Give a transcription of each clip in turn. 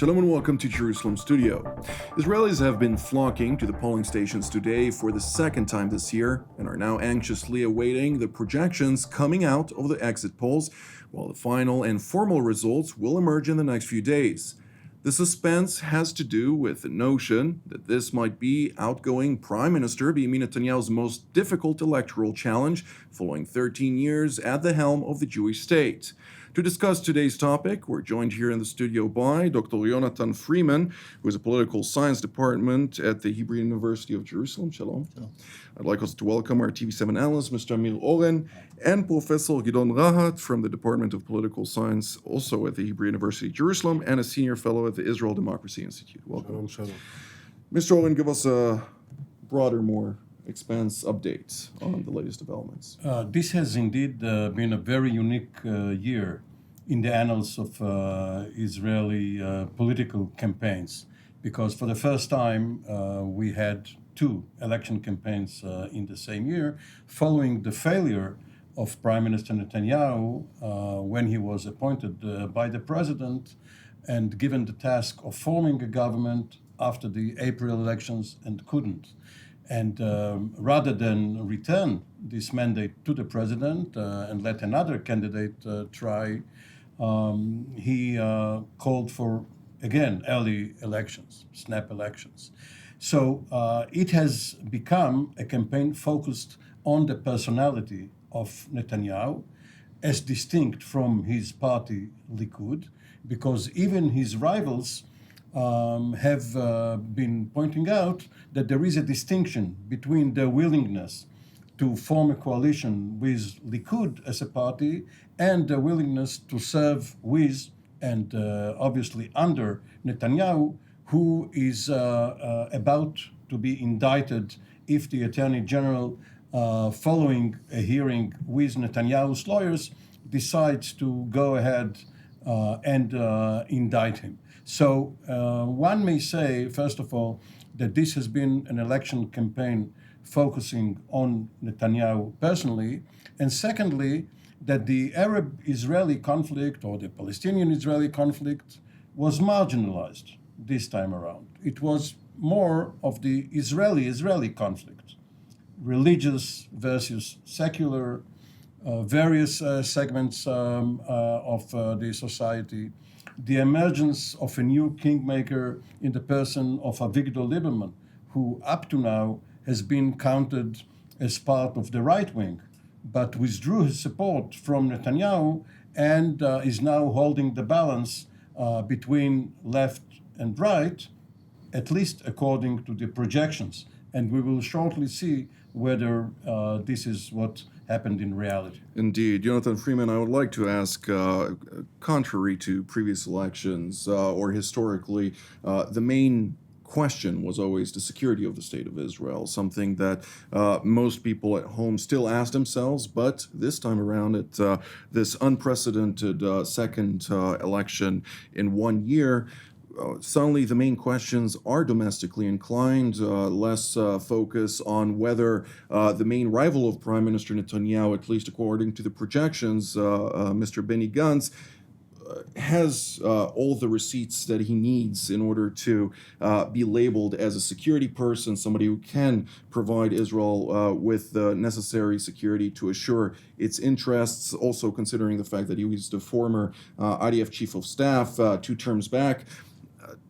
Shalom and welcome to Jerusalem Studio. Israelis have been flocking to the polling stations today for the second time this year and are now anxiously awaiting the projections coming out of the exit polls, while the final and formal results will emerge in the next few days. The suspense has to do with the notion that this might be outgoing Prime Minister Benjamin Netanyahu's most difficult electoral challenge following 13 years at the helm of the Jewish state. To discuss today's topic, we're joined here in the studio by Dr. Yonatan Freeman, who is a political science department at the Hebrew University of Jerusalem. Shalom. Shalom. I'd like also to welcome our TV7 analyst, Mr. Amir Oren, and Professor Gideon Rahat from the Department of Political Science, also at the Hebrew University of Jerusalem, and a senior fellow at the Israel Democracy Institute. Welcome. Shalom. Mr. Oren, give us a broader, more expanse update on the latest developments. This has indeed been a very unique year in the annals of Israeli political campaigns, because for the first time we had two election campaigns in the same year, following the failure of Prime Minister Netanyahu when he was appointed by the president and given the task of forming a government after the April elections and couldn't. And rather than return this mandate to the president and let another candidate try, he called for, again, early elections, snap elections. So it has become a campaign focused on the personality of Netanyahu, as distinct from his party Likud, because even his rivals have been pointing out that there is a distinction between their willingness to form a coalition with Likud as a party and their willingness to serve with and obviously under Netanyahu, who is about to be indicted if the Attorney General, following a hearing with Netanyahu's lawyers, decides to go ahead and indict him. So one may say, first of all, that this has been an election campaign focusing on Netanyahu personally, and secondly, that the Arab-Israeli conflict or the Palestinian-Israeli conflict was marginalized this time around. It was more of the Israeli conflict, religious versus secular, various segments of the society, the emergence of a new kingmaker in the person of Avigdor Lieberman, who up to now has been counted as part of the right wing, but withdrew his support from Netanyahu and is now holding the balance between left and right, at least according to the projections. And we will shortly see whether this is what happened in reality. Indeed. Yonatan Freeman, I would like to ask, contrary to previous elections or historically, the main question was always the security of the State of Israel, something that most people at home still ask themselves, but this time around at this unprecedented second election in 1 year, suddenly the main questions are domestically inclined, less focus on whether the main rival of Prime Minister Netanyahu, at least according to the projections, Mr. Benny Gantz, has all the receipts that he needs in order to be labeled as a security person, somebody who can provide Israel with the necessary security to assure its interests, also considering the fact that he was the former IDF chief of staff 2 terms back.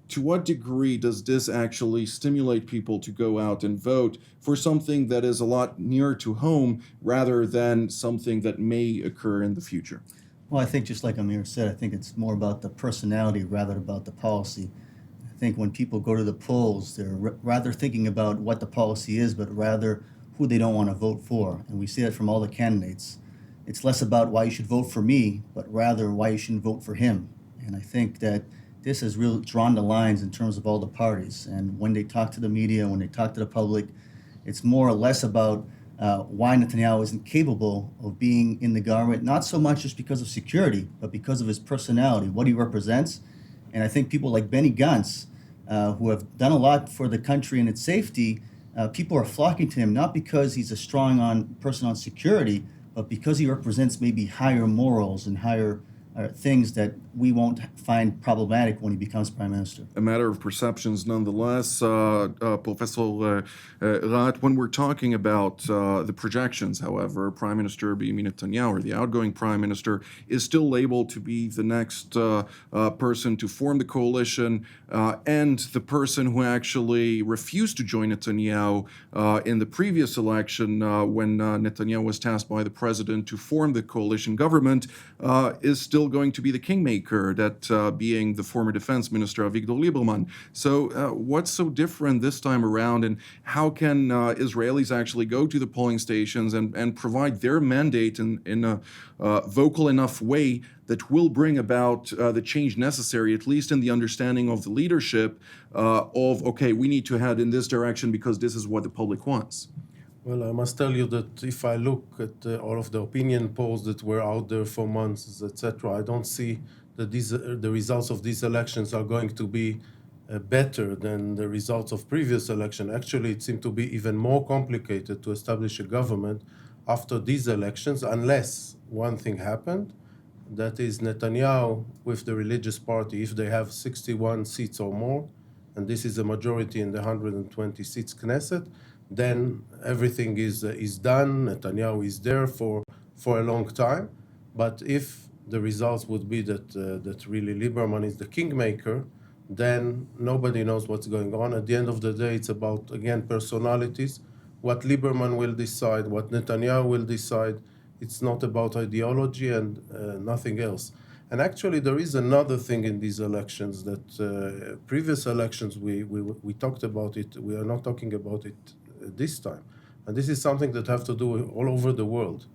To what degree does this actually stimulate people to go out and vote for something that is a lot nearer to home rather than something that may occur in the future? Well, I think just like Amir said, I think it's more about the personality rather than about the policy. I think when people go to the polls, they're rather thinking about what the policy is, but rather who they don't want to vote for. And we see that from all the candidates. It's less about why you should vote for me, but rather why you shouldn't vote for him. And I think that this has really drawn the lines in terms of all the parties. And when they talk to the media, when they talk to the public, it's more or less about why Netanyahu isn't capable of being in the government, not so much just because of security, but because of his personality, what he represents. And I think people like Benny Gantz, who have done a lot for the country and its safety, people are flocking to him, not because he's a strong person on security, but because he represents maybe higher morals and higher are things that we won't find problematic when he becomes prime minister. A matter of perceptions nonetheless. Professor Rahat, when we're talking about the projections, however, Prime Minister Benjamin Netanyahu, or the outgoing Prime Minister, is still labeled to be the next person to form the coalition and the person who actually refused to join Netanyahu in the previous election when Netanyahu was tasked by the president to form the coalition government, is still going to be the kingmaker, that being the former defense minister Avigdor Lieberman. So what's so different this time around, and how can Israelis actually go to the polling stations and provide their mandate in a vocal enough way that will bring about the change necessary, at least in the understanding of the leadership of, okay, we need to head in this direction because this is what the public wants? Well, I must tell you that if I look at all of the opinion polls that were out there for months, etc., I don't see that the results of these elections are going to be better than the results of previous election. Actually, it seemed to be even more complicated to establish a government after these elections, unless one thing happened, that is Netanyahu with the religious party, if they have 61 seats or more, and this is a majority in the 120 seats Knesset, then everything is done. Netanyahu is there for a long time. But if the results would be that really Lieberman is the kingmaker, then nobody knows what's going on. At the end of the day, it's about, again, personalities. What Lieberman will decide, what Netanyahu will decide. It's not about ideology and nothing else. And actually, there is another thing in these elections that previous elections we talked about it. We are not talking about it this time. And this is something that have to do all over the world.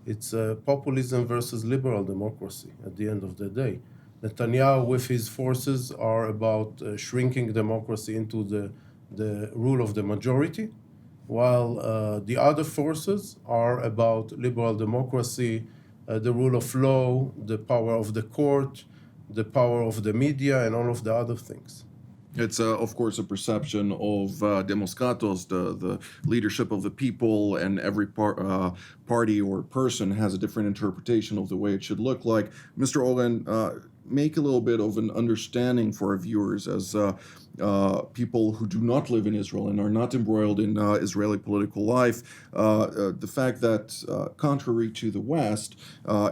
It's populism versus liberal democracy at the end of the day. Netanyahu with his forces are about shrinking democracy into the rule of the majority, while the other forces are about liberal democracy, the rule of law, the power of the court, the power of the media, and all of the other things. It's, of course, a perception of demos kratos, the leadership of the people, and every party or person has a different interpretation of the way it should look like. Mr. Oren, make a little bit of an understanding for our viewers as people who do not live in Israel and are not embroiled in Israeli political life, the fact that contrary to the West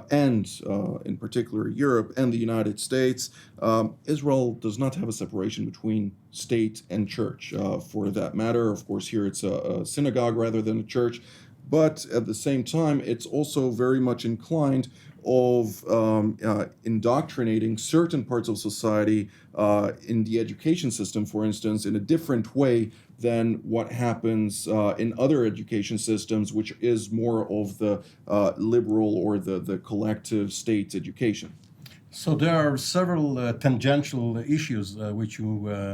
and in particular Europe and the United States, Israel does not have a separation between state and church. For that matter, of course, here it's a synagogue rather than a church, but at the same time, it's also very much inclined of indoctrinating certain parts of society in the education system, for instance, in a different way than what happens in other education systems, which is more of the liberal or the collective state education. So there are several tangential issues which you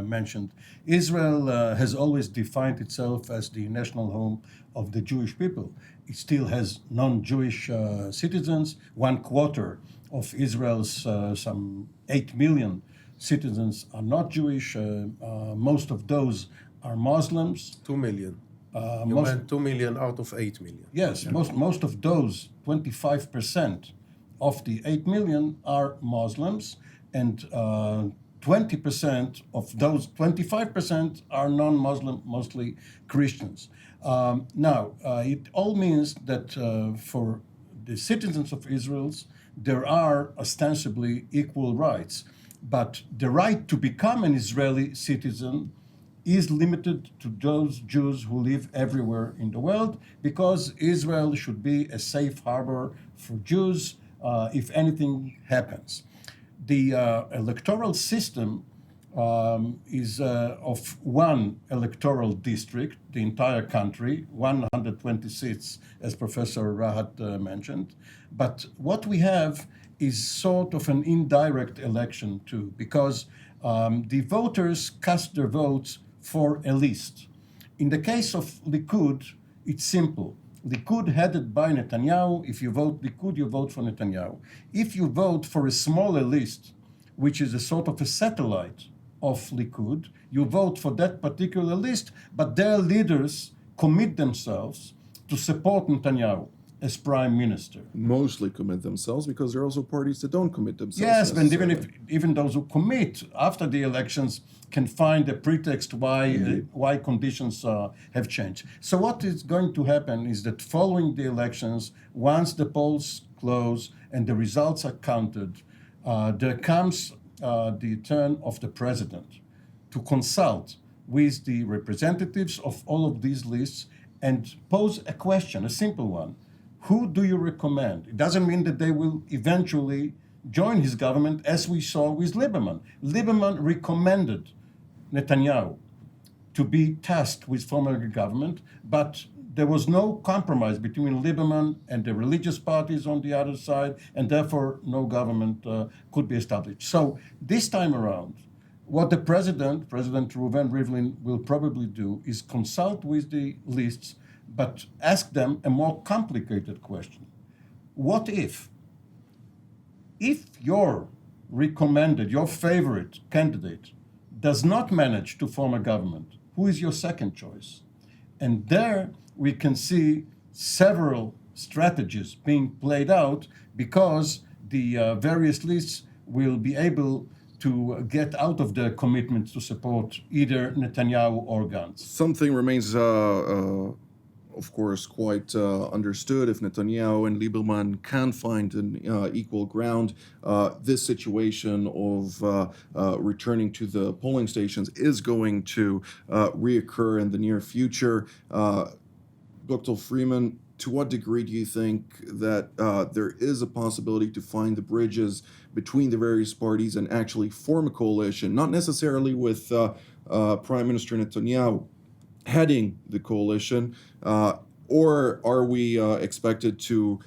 mentioned. Israel has always defined itself as the national home of the Jewish people. It still has non-Jewish citizens. 1/4 of Israel's some 8 million citizens are not Jewish. Most of those are Muslims. 2 million. You meant 2 million out of 8 million. Yes, yeah. most of those, 25%, of the 8 million are Muslims, and 20% of those 25% are non-Muslim, mostly Christians. Now, it all means that for the citizens of Israel, there are ostensibly equal rights, but the right to become an Israeli citizen is limited to those Jews who live everywhere in the world, because Israel should be a safe harbor for Jews if anything happens. The electoral system is of one electoral district, the entire country, 120 seats, as Professor Rahat mentioned. But what we have is sort of an indirect election too, because the voters cast their votes for a list. In the case of Likud, it's simple. Likud headed by Netanyahu. If you vote Likud, you vote for Netanyahu. If you vote for a smaller list, which is a sort of a satellite of Likud, you vote for that particular list, but their leaders commit themselves to support Netanyahu. as prime minister. Mostly commit themselves because there are also parties that don't commit themselves. Yes, and necessarily. even those who commit after the elections can find a pretext why conditions have changed. So what is going to happen is that following the elections, once the polls close and the results are counted, there comes the turn of the president to consult with the representatives of all of these lists and pose a question, a simple one. Who do you recommend? It doesn't mean that they will eventually join his government, as we saw with Lieberman. Lieberman recommended Netanyahu to be tasked with forming a government, but there was no compromise between Lieberman and the religious parties on the other side, and therefore no government could be established. So this time around, what the President Reuven Rivlin, will probably do is consult with the lists, but ask them a more complicated question. What if your your favorite candidate does not manage to form a government, who is your second choice? And there we can see several strategies being played out because the various lists will be able to get out of their commitment to support either Netanyahu or Gantz. Something remains, of course, quite understood. If Netanyahu and Lieberman can find an equal ground, this situation of returning to the polling stations is going to reoccur in the near future. Dr. Freeman, to what degree do you think that there is a possibility to find the bridges between the various parties and actually form a coalition, not necessarily with Prime Minister Netanyahu heading the coalition, or are we expected to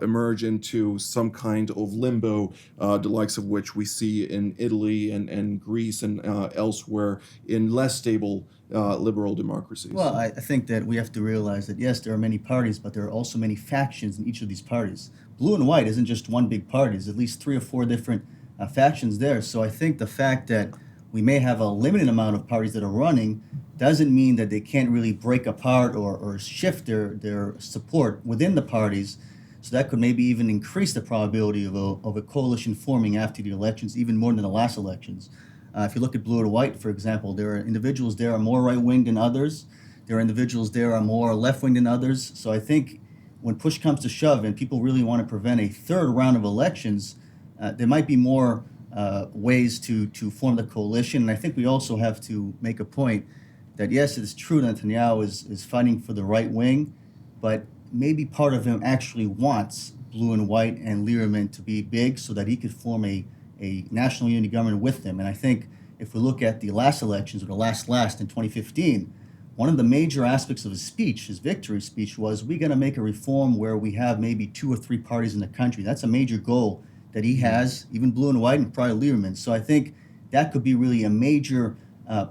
emerge into some kind of limbo, the likes of which we see in Italy and Greece and elsewhere in less stable liberal democracies? Well, I think that we have to realize that, yes, there are many parties, but there are also many factions in each of these parties. Blue and white isn't just one big party. There's at least 3 or 4 different factions there. So I think the fact that we may have a limited amount of parties that are running doesn't mean that they can't really break apart or shift their support within the parties. So that could maybe even increase the probability of a coalition forming after the elections, even more than the last elections. If you look at blue and white, for example, there are individuals there are more right-wing than others. There are individuals there are more left-wing than others. So I think when push comes to shove and people really want to prevent a third round of elections, there might be more ways to form the coalition. And I think we also have to make a point that, yes, it is true that Netanyahu is fighting for the right wing, but maybe part of him actually wants blue and white and Lieberman to be big so that he could form a national unity government with them. And I think if we look at the last elections, or the last in 2015, one of the major aspects of his speech, his victory speech, was we're going to make a reform where we have maybe 2 or 3 parties in the country. That's a major goal that he has, even blue and white and prior Lieberman. So I think that could be really a major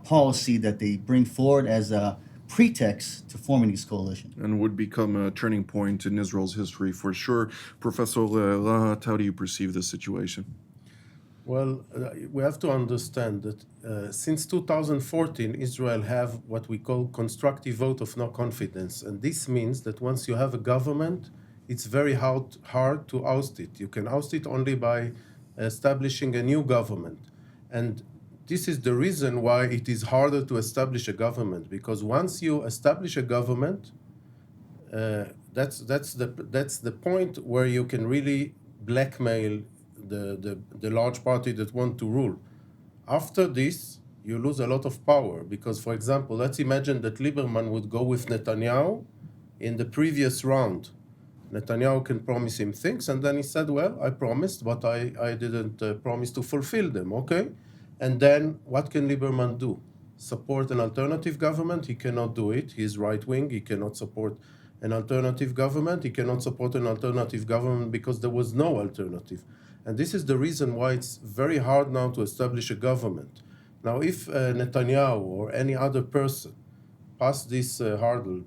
policy that they bring forward as a pretext to forming these coalitions. And would become a turning point in Israel's history for sure. Professor Rahat, how do you perceive this situation? Well, we have to understand that since 2014, Israel have what we call constructive vote of no confidence. And this means that once you have a government, it's very hard to oust it. You can oust it only by establishing a new government. And this is the reason why it is harder to establish a government, because once you establish a government, that's the point where you can really blackmail the large party that want to rule. After this, you lose a lot of power because, for example, let's imagine that Lieberman would go with Netanyahu in the previous round. Netanyahu can promise him things, and then he said, well, I promised, but I didn't promise to fulfill them, okay? And then what can Lieberman do? Support an alternative government? He cannot do it. He's right-wing. He cannot support an alternative government. He cannot support an alternative government because there was no alternative. And this is the reason why it's very hard now to establish a government. Now, if Netanyahu or any other person pass this hurdle,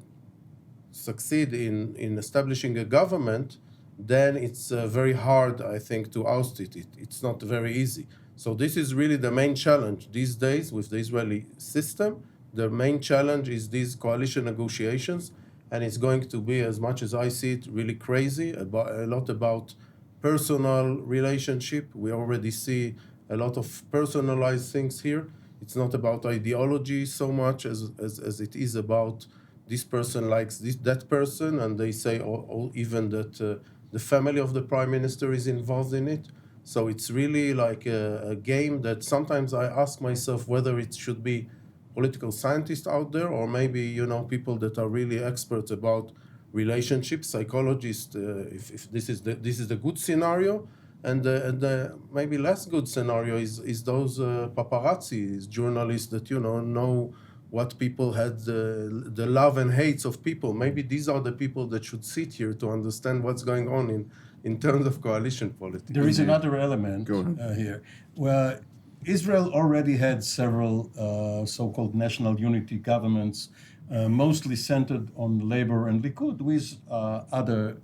succeed in establishing a government, then it's very hard, I think, to oust it. It's not very easy. So this is really the main challenge these days with the Israeli system. The main challenge is these coalition negotiations and it's going to be, as much as I see it, really crazy, about a lot about personal relationship. We already see a lot of personalized things here. It's not about ideology so much as it is about this person likes that person, and they say or even that the family of the prime minister is involved in it. So it's really like a game that sometimes I ask myself whether it should be political scientists out there, or maybe people that are really experts about relationships, psychologists. If this is the good scenario, and the maybe less good scenario is those paparazzi journalists that know what people had, the love and hates of people. Maybe these are the people that should sit here to understand what's going on in terms of coalition politics. There is another element here. Well, Israel already had several so-called national unity governments, mostly centered on Labor and Likud, with other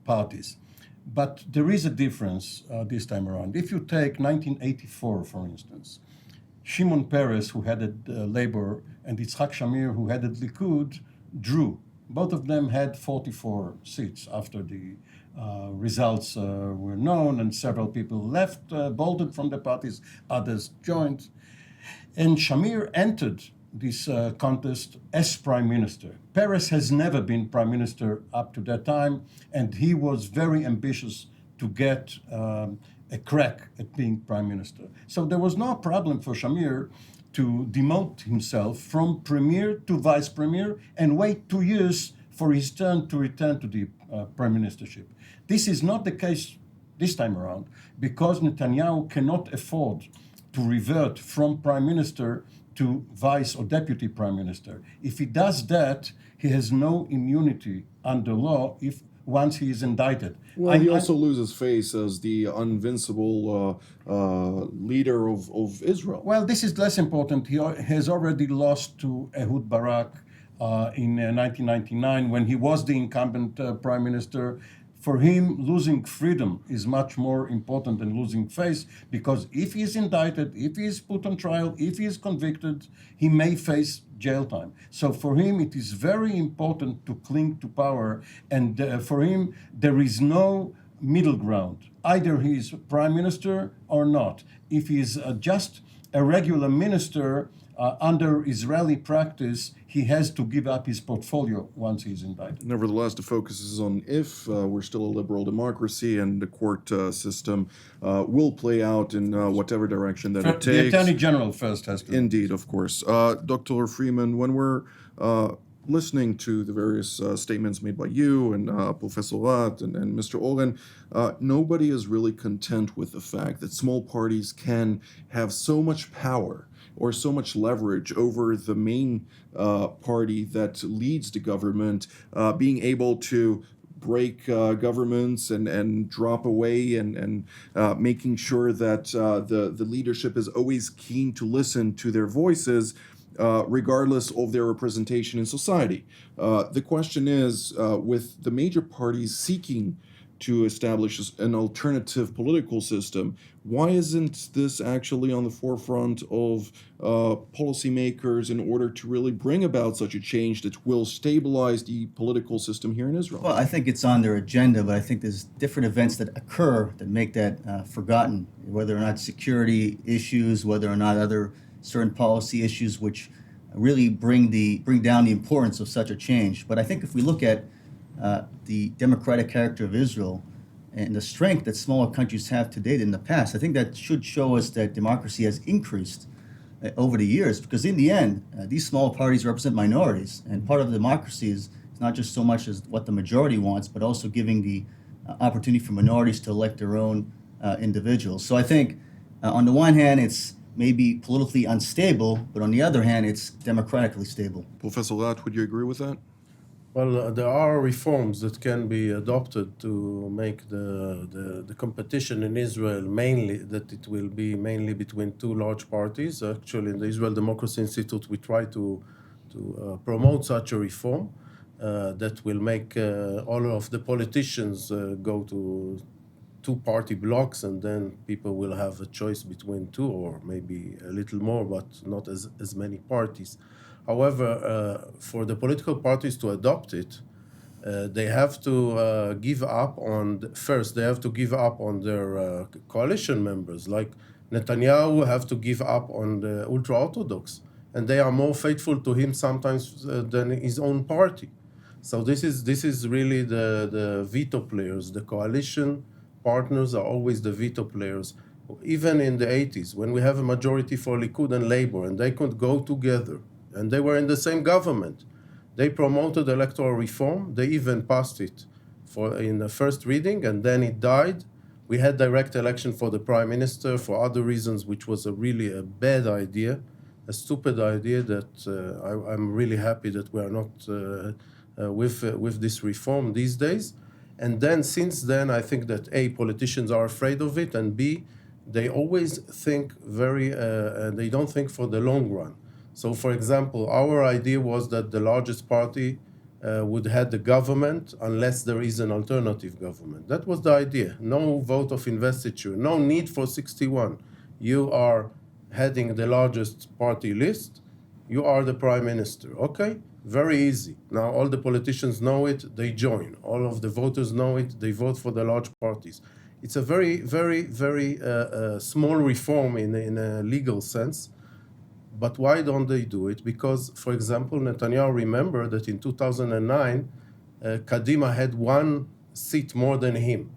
parties. But there is a difference this time around. If you take 1984, for instance, Shimon Peres, who headed Labor, and Yitzhak Shamir, who headed Likud, drew. Both of them had 44 seats after the results were known, and several people left, bolted from the parties, others joined. And Shamir entered this contest as prime minister. Peres has never been prime minister up to that time, and he was very ambitious to get a crack at being prime minister. So there was no problem for Shamir to demote himself from premier to vice premier and wait 2 years for his turn to return to the prime ministership. This is not the case this time around, because Netanyahu cannot afford to revert from prime minister to vice or deputy prime minister. If he does that, he has no immunity under law once he is indicted. Well, he also loses face as the invincible leader of Israel. Well, this is less important. He has already lost to Ehud Barak in 1999 when he was the incumbent prime minister. For him, losing freedom is much more important than losing face, because if he is indicted, if he is put on trial, if he is convicted, he may face jail time. So for him, it is very important to cling to power, and for him, there is no middle ground. Either he is prime minister or not. If he is just a regular minister, under Israeli practice, he has to give up his portfolio once he's indicted. Nevertheless, the focus is on if we're still a liberal democracy and the court system will play out in whatever direction that it takes. The Attorney General first has to. Indeed, of course. Dr. Freeman, when we're listening to the various statements made by you and Professor Rahat and Mr. Oren, nobody is really content with the fact that small parties can have so much power or so much leverage over the main party that leads the government, being able to break governments and drop away and making sure that the leadership is always keen to listen to their voices, regardless of their representation in society. The question is, with the major parties seeking to establish an alternative political system, why isn't this actually on the forefront of policymakers in order to really bring about such a change that will stabilize the political system here in Israel? Well, I think it's on their agenda, but I think there's different events that occur that make that forgotten, whether or not security issues, whether or not other certain policy issues, which really bring down the importance of such a change. But I think if we look at the democratic character of Israel and the strength that smaller countries have to date in the past, I think that should show us that democracy has increased over the years, because in the end, these small parties represent minorities, and part of democracy is not just so much as what the majority wants, but also giving the opportunity for minorities to elect their own individuals. So I think on the one hand, it's maybe politically unstable, but on the other hand, it's democratically stable. Professor Rahat, would you agree with that? Well, there are reforms that can be adopted to make the competition in Israel that it will be mainly between two large parties. Actually, in the Israel Democracy Institute, we try to promote such a reform that will make all of the politicians go to two-party blocks, and then people will have a choice between two or maybe a little more, but not as many parties. However, for the political parties to adopt it, they have to give up on, first, they have to give up on their coalition members. Like Netanyahu have to give up on the ultra-Orthodox. And they are more faithful to him sometimes than his own party. So this is really the veto players. The coalition partners are always the veto players. Even in the 80s, when we have a majority for Likud and Labor, and they could go together, and they were in the same government, they promoted electoral reform. They even passed it in the first reading, and then it died. We had direct election for the prime minister for other reasons, which was really a bad idea, a stupid idea that I'm really happy that we are not with this reform these days. And then since then, I think that A, politicians are afraid of it, and B, they always think they don't think for the long run. So for example, our idea was that the largest party would head the government unless there is an alternative government. That was the idea. No vote of investiture, no need for 61. You are heading the largest party list, you are the prime minister. Okay, very easy. Now all the politicians know it, they join. All of the voters know it, they vote for the large parties. It's a very, very, very small reform in a legal sense. But why don't they do it? Because, for example, Netanyahu, remember that in 2009, Kadima had 1 seat more than him.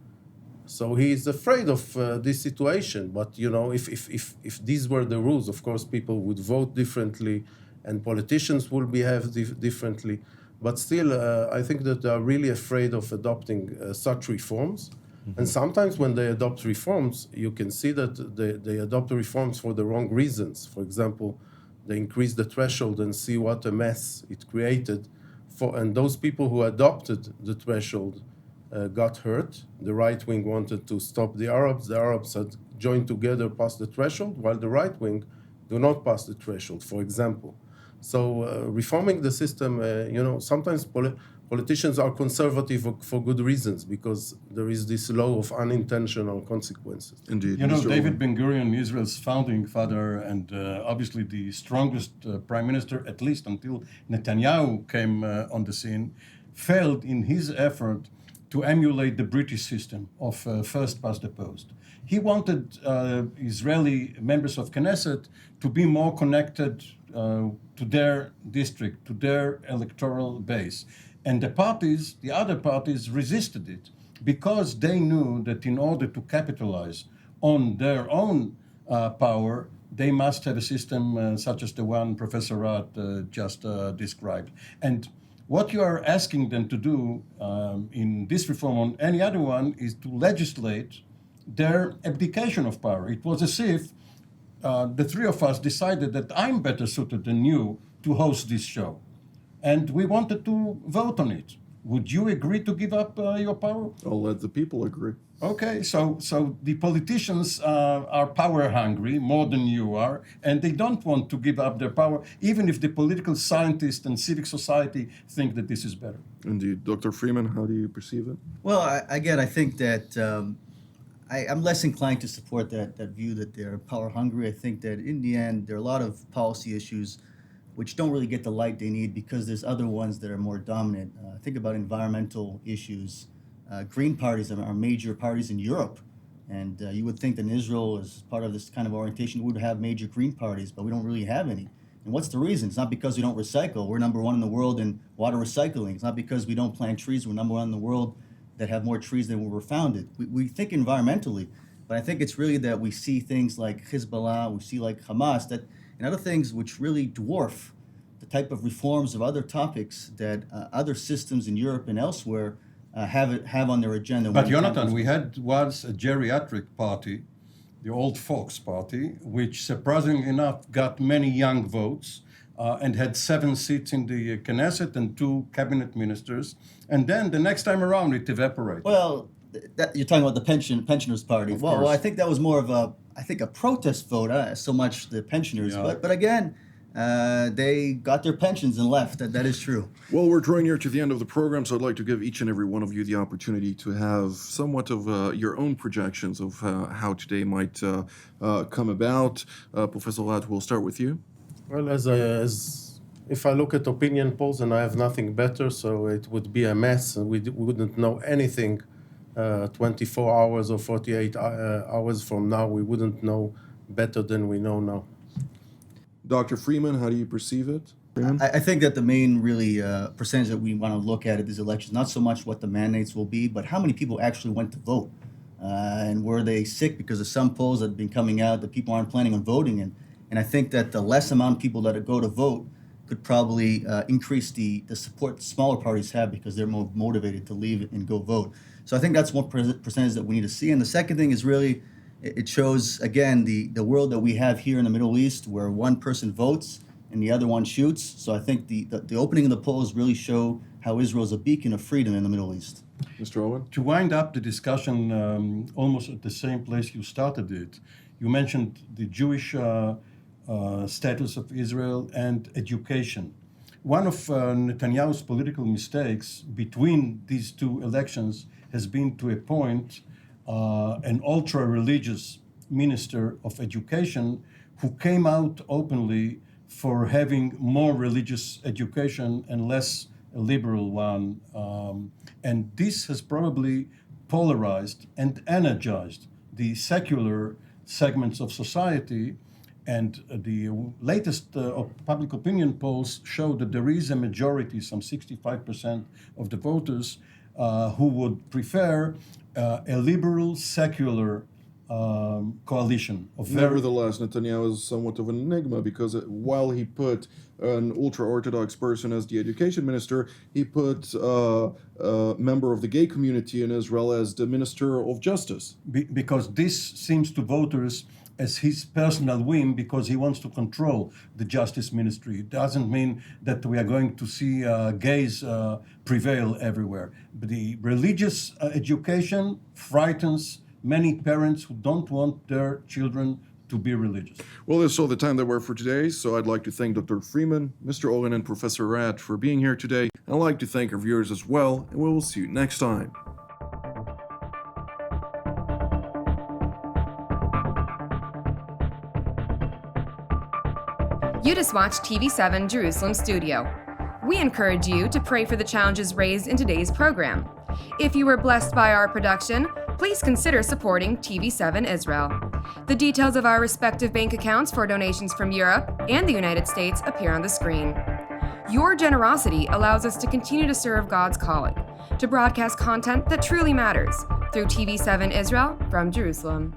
So he is afraid of this situation. But, you know, if these were the rules, of course, people would vote differently and politicians will behave differently. But still, I think that they are really afraid of adopting such reforms. Mm-hmm. And sometimes when they adopt reforms, you can see that they adopt the reforms for the wrong reasons. For example, they increase the threshold and see what a mess it created. And those people who adopted the threshold got hurt. The right wing wanted to stop the Arabs. The Arabs had joined together past the threshold, while the right wing do not pass the threshold, for example. So reforming the system, you know, sometimes politicians are conservative for good reasons because there is this law of unintentional consequences. Indeed. You know, Mr. David Oren. Ben-Gurion, Israel's founding father and obviously the strongest prime minister, at least until Netanyahu came on the scene, failed in his effort to emulate the British system of first past the post. He wanted Israeli members of Knesset to be more connected to their district, to their electoral base. And the other parties resisted it because they knew that in order to capitalize on their own power, they must have a system such as the one Professor Rahat just described. And what you are asking them to do in this reform or any other one is to legislate their abdication of power. It was as if the three of us decided that I'm better suited than you to host this show. And we wanted to vote on it. Would you agree to give up your power? I'll let the people agree. Okay, so the politicians are power hungry more than you are, and they don't want to give up their power, even if the political scientists and civic society think that this is better. Indeed. Dr. Freeman, how do you perceive it? Well, I think that I'm less inclined to support that view that they're power hungry. I think that in the end, there are a lot of policy issues which don't really get the light they need because there's other ones that are more dominant. Think about environmental issues. Green parties are major parties in Europe. And you would think that in Israel, as part of this kind of orientation, we would have major green parties, but we don't really have any. And what's the reason? It's not because we don't recycle. We're number one in the world in water recycling. It's not because we don't plant trees. We're number one in the world that have more trees than we were founded. We think environmentally, but I think it's really that we see things like Hezbollah, we see like Hamas, that and other things which really dwarf the type of reforms of other topics that other systems in Europe and elsewhere have on their agenda. But Yonatan, we had once a geriatric party, the Old Folks Party, which surprisingly enough got many young votes and had 7 seats in the Knesset and 2 cabinet ministers. And then the next time around it evaporated. Well, you're talking about the pensioners party. Well, I think that was more of a protest vote, so much the pensioners. Yeah. But again, they got their pensions and left. That is true. Well, we're drawing near to the end of the program, so I'd like to give each and every one of you the opportunity to have somewhat of your own projections of how today might come about. Professor Rahat, we'll start with you. Well, as if I look at opinion polls and I have nothing better, so it would be a mess and we wouldn't know anything 24 hours or 48 hours from now. We wouldn't know better than we know now. Dr. Freeman, how do you perceive it? I think that the main really percentage that we want to look at these elections, not so much what the mandates will be, but how many people actually went to vote. And were they sick because of some polls that have been coming out that people aren't planning on voting in. And I think that the less amount of people that go to vote could probably increase the support smaller parties have because they're more motivated to leave and go vote. So I think that's one percentage that we need to see. And the second thing is really, it shows, again, the world that we have here in the Middle East where one person votes and the other one shoots. So I think the opening of the polls really show how Israel is a beacon of freedom in the Middle East. Mr. Oren? To wind up the discussion almost at the same place you started it, you mentioned the Jewish status of Israel and education. One of Netanyahu's political mistakes between these two elections has been to appoint an ultra-religious minister of education who came out openly for having more religious education and less a liberal one. And this has probably polarized and energized the secular segments of society. And the latest public opinion polls show that there is a majority, some 65% of the voters, who would prefer a liberal secular coalition. Nevertheless, Netanyahu is somewhat of an enigma because while he put an ultra-Orthodox person as the education minister, he put a member of the gay community in Israel as the minister of justice. Because this seems to voters as his personal whim because he wants to control the justice ministry. It doesn't mean that we are going to see gays prevail everywhere. But the religious education frightens many parents who don't want their children to be religious. Well, that's all the time that we're for today, so I'd like to thank Dr. Freeman, Mr. Oren, and Professor Rahat for being here today. And I'd like to thank our viewers as well, and we will see you next time. You just watched TV7 Jerusalem Studio. We encourage you to pray for the challenges raised in today's program. If you were blessed by our production, please consider supporting TV7 Israel. The details of our respective bank accounts for donations from Europe and the United States appear on the screen. Your generosity allows us to continue to serve God's calling, to broadcast content that truly matters through TV7 Israel from Jerusalem.